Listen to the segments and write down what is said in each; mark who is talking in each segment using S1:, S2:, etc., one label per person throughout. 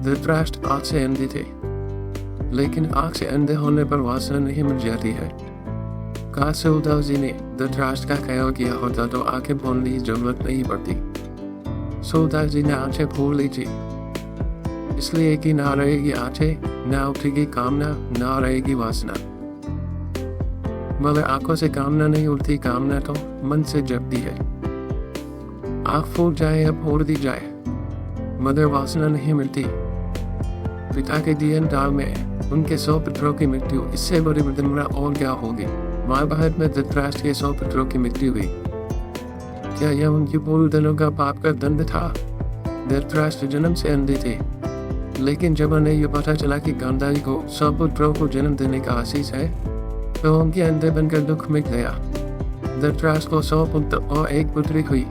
S1: धृतराष्ट्र आँख से अंधे थे, लेकिन आँख से अंधे होने पर वासना नहीं मिट जाती है। काश उद्धव जी ने धृतराष्ट्र का ख्याल किया होता तो आंखें खोलने की जरूरत नहीं पड़ती। उद्धव जी ने आंखें खोल ली थी, इसलिए कि ना रहेगी आंखें, ना उठेगी कामना, ना रहेगी वासना। मगर आंखों से कामना नहीं उठती, कामना तो मन से जगती है। आंख फूट जाए या फोड़ दी जाए, मगर वासना नहीं मिलती। पिता के दिए दाव में उनके 100 पुत्रों की मृत्यु, इससे बड़ी विडंबना और क्या होगी। महाभारत में धृतराष्ट्र के 100 पुत्रों की मृत्यु हुई। क्या यह उनकी पूर्व जन्मों का पाप का दंड था? धृतराष्ट्र जन्म से अंधे थे, लेकिन जब उन्हें यह पता चला कि गांधारी को 100 पुत्रों को जन्म देने का आशीष है, तो उनके अंधे बनकर दुख मिट गया। धृतराष्ट्र को 100 पुत्र और एक पुत्री हुई।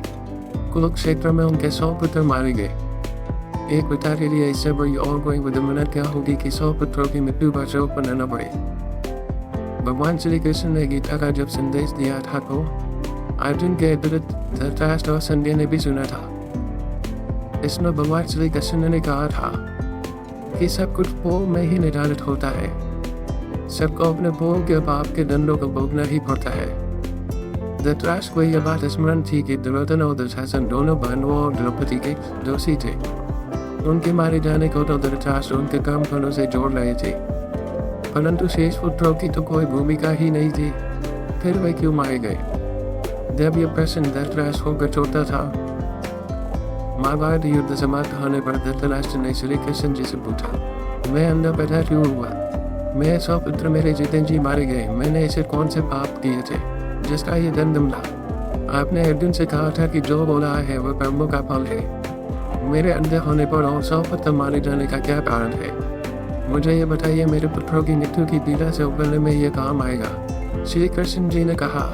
S1: कुरुक्षेत्र में उनके 100 पुत्र मारे गए। एक पिता के लिए इससे बड़ी और कोई विडंबना क्या होगी कि 100 पुत्रों की मृत्यु पर शोक मनाना पड़े। भगवान श्री कृष्ण ने गीता का जब संदेश दिया था तो अर्जुन के विरुद्ध धृतराष्ट्र और संजय ने भी सुना था। इसमें भगवान श्री कृष्ण ने कहा था कि सब कुछ पूर्व में ही निर्धारित होता है। सबको अपने पूर्व के पाप के दंडों को भोगना ही पड़ता है। धृतराष्ट्र को यह बात स्मरण थी कि दुर्योधन और दुशासन दोनों पांडवों और द्रौपदी के दोषी थे। उनके मारे जाने को तो धृतराष्ट्र उनके कर्म फलों से जोड़ रहे थे, परंतु शेष पुत्रों की तो कोई भूमिका ही नहीं थी। फिर वे क्यों मारे गए? जब यह प्रश्न धृतराष्ट्र को गचोता था, महाभारत युद्ध समाप्त होने पर धृतराष्ट्र ने श्री कृष्ण जी से पूछा, मैं अंधा पैदा क्यों हुआ? मेरे 100 पुत्र मेरे जितने जी मारे गए। मैंने ऐसे कौन से पाप किए थे जिसका ये दंड मिला? आपने अर्जुन से कहा था कि जो बोला है वह कर्मों का फल है। मेरे अंधे होने पर और 100 पुत्र मारे जाने का क्या कारण है? मुझे ये बताइए, मेरे पुत्रों की मृत्यु की पीड़ा से उबरने में ये काम आएगा। श्री कृष्ण जी ने कहा,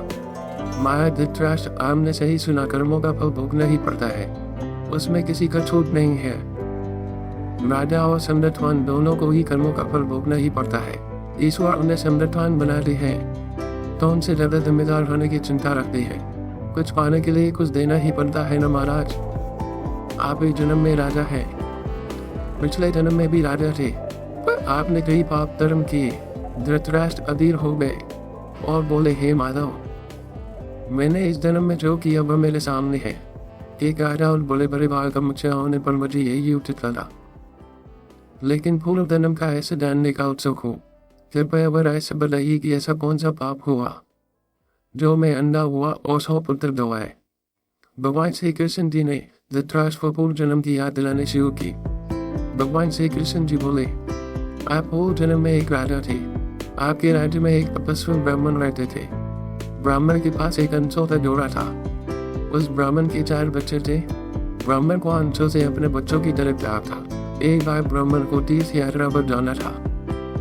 S1: महाराज धृतराष्ट्र, आपने सही सुना, कर्मों का फल भोगना ही पड़ता है, उसमें किसी का छूट नहीं है। राजा और सम्राटवान दोनों को ही कर्मों का फल भोगना ही पड़ता है। ईश्वर उन्हें सम्राटवान बना दी है तो उनसे ज्यादा जिम्मेदार होने की चिंता रखती है। कुछ पाने के लिए कुछ देना ही पड़ता है न महाराज। आप इस जन्म में राजा हैं, पिछले जन्म में भी राजा थे, पर आपने कई पाप कर्म किए। धृतराष्ट्र अधीर हो गए और बोले, हे माधव, मैंने इस जन्म में जो किया वह मेरे सामने है। एक राजा और बड़े परिवार का मुखिया होने पर मुझे यही उचित लगा, लेकिन पूर्व जन्म का ऐसे जानने का उत्सुक हूँ। कृपया वह ऐसे बताइए कि ऐसा कौन सा पाप हुआ जो मैं अंधा हुआ और 100 पुत्र गवाए। भगवान श्री कृष्ण जी ने धृतराष्ट्र को पूर्व जन्म की याद दिलाने शुरू की। भगवान श्री कृष्ण जी बोले, आप पूर्व जन्म में एक राजा थे। आपके राज्य में एक तपस्वी ब्राह्मण रहते थे। ब्राह्मण के पास एक अंशों का जोड़ा था। उस ब्राह्मण के 4 बच्चे थे। ब्राह्मण को अंशों से अपने बच्चों की तरफ प्यार था। एक बार ब्राह्मण को तीर्थ यात्रा पर जाना था,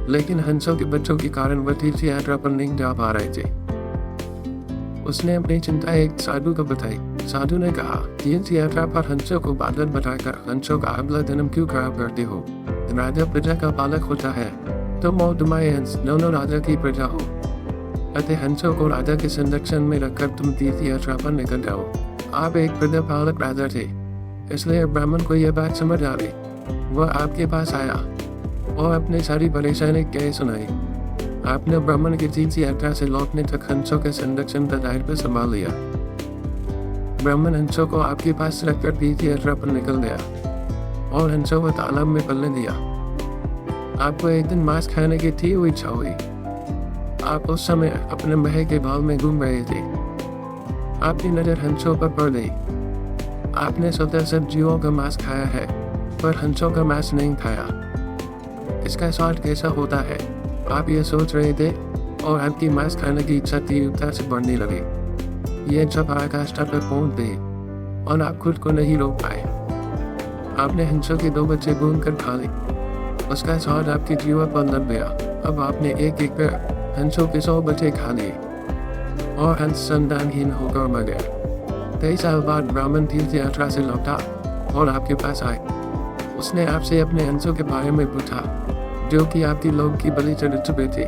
S1: लेकिन हंसों के बच्चों के कारण वह तीर्थ यात्रा पर नहीं जा पा रहे थे। उसने अपनी चिंता एक साधु को बताई। साधु ने कहा, तीर्थ यात्रा पर हंसों को बादल बताकर हंसों का अगला जन्म क्यों खराब करते हो? राजा प्रजा का पालक होता है, तुम और तुम्हारे हंस दोनों राजा की प्रजा हो। अतः हंसों को राजा के संरक्षण में रखकर तुम तीर्थ यात्रा पर निकल जाओ। आप एक प्रजा पालक राजा थे, इसलिए ब्राह्मण को यह बात समझ आ गई। वह आपके पास आया और अपनी सारी परेशानी कह सुनाई। आपने ब्राह्मण की तीर्थ यात्रा से लौटने तक हंसों के संरक्षण का दायित्व संभाल लिया। ब्राह्मण हंसों को आपके पास रखकर तीर्थ यात्रा पर निकल गया और हंसों को तालाब में पलने दिया। आपको एक दिन मांस खाने की थी हुई इच्छा हुई। आप उस समय अपने महल के बाग में घूम रहे थे। आपकी नजर हंसों पर पड़ गई। आपने स्वतः सब जीवों का मांस खाया है, पर हंसों का मांस नहीं खाया। इसका स्वाद कैसा होता है? आप ये सोच रहे थे और आपकी मांस खाने की इच्छा तीव्रता से बढ़ने लगी। यह जब आकाष्ठा पर पहुंच गई और आप खुद को नहीं रोक पाए। आपने हंसों के 2 बच्चे भून कर खा ली। उसका स्वाद आपकी जीवा पर लग गया। अब आपने एक एक कर हंसों के 100 बच्चे खा लिए और हंस संतानहीन होकर मर गया। 23 साल बाद ब्राह्मण तीर्थ यात्रा से लौटा और आपके पास आए। उसने आपसे अपने हंसों के बारे में पूछा, जो कि आपकी लोग की बलि चढ़ चुके थे।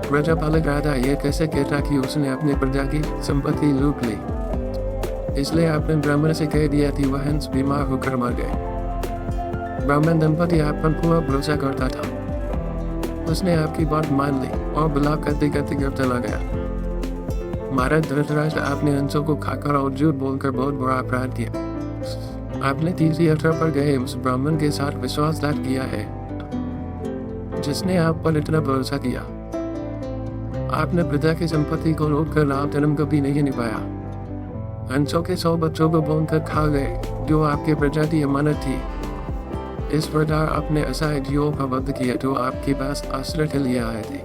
S1: प्रजापालक राजा यह कैसे कहता कि उसने अपनी प्रजा की संपत्ति लूट ली, इसलिए आपने ब्राह्मण से कह दिया कि वह हंस बीमार होकर मर गए। ब्राह्मण दंपति आप पर पूरा भरोसा करता था। उसने आपकी बात मान ली और बुला करते करते घर चला गया। महाराज धृतराष्ट्र, आपने अंशों को खाकर और झूठ बोलकर बहुत बड़ा अपराध किया। आपने तीर्थ यात्रा पर गए उस ब्राह्मण के साथ विश्वासघात किया है जिसने आप पर इतना भरोसा किया। आपने पिता की संपत्ति को लूट कर राम धर्म कभी नहीं निभाया। अंशों के 100 बच्चों को बोन कर खा गए जो आपके प्रजा की अमानत थी। इस प्रकार आपने असहाय जीवों का वध किया जो आपके पास आश्रय के लिए आए थे।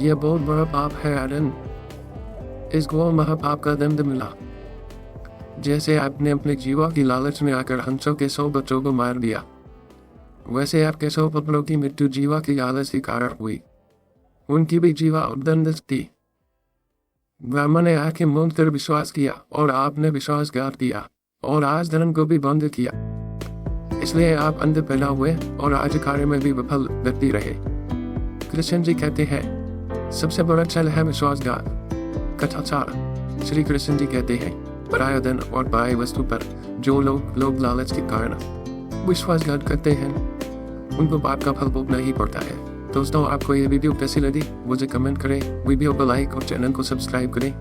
S1: यह बहुत बड़ा पाप है आनंद। इस घोर महापाप का दंड मिला। जैसे आपने अपने जीवा की लालच में आकर हंसों के 100 बच्चों को मार दिया, वैसे आपके 100 पुत्रों की मृत्यु जीवा की लालच के कारण हुई। उनकी भी जीवा उद्दंड थी। ब्राह्मण ने आंखें मूंद कर विश्वास किया और आपने विश्वासघात किया और आज धर्म को भी बंद किया। इसलिए आप अंध पैदा हुए और आज कार्य में भी विफल व्यक्ति रहे। कृष्ण जी कहते हैं सबसे बड़ा छल है विश्वासघात। कथाचार। श्री कृष्ण जी कहते हैं पराया धन और बाह्य वस्तु पर जो लोग लालच के कारण विश्वासघात करते हैं उनको पाप का फल भोगना ही पड़ता है। दोस्तों, आपको ये वीडियो कैसी लगी मुझे कमेंट करें, वीडियो को लाइक और चैनल को सब्सक्राइब करें।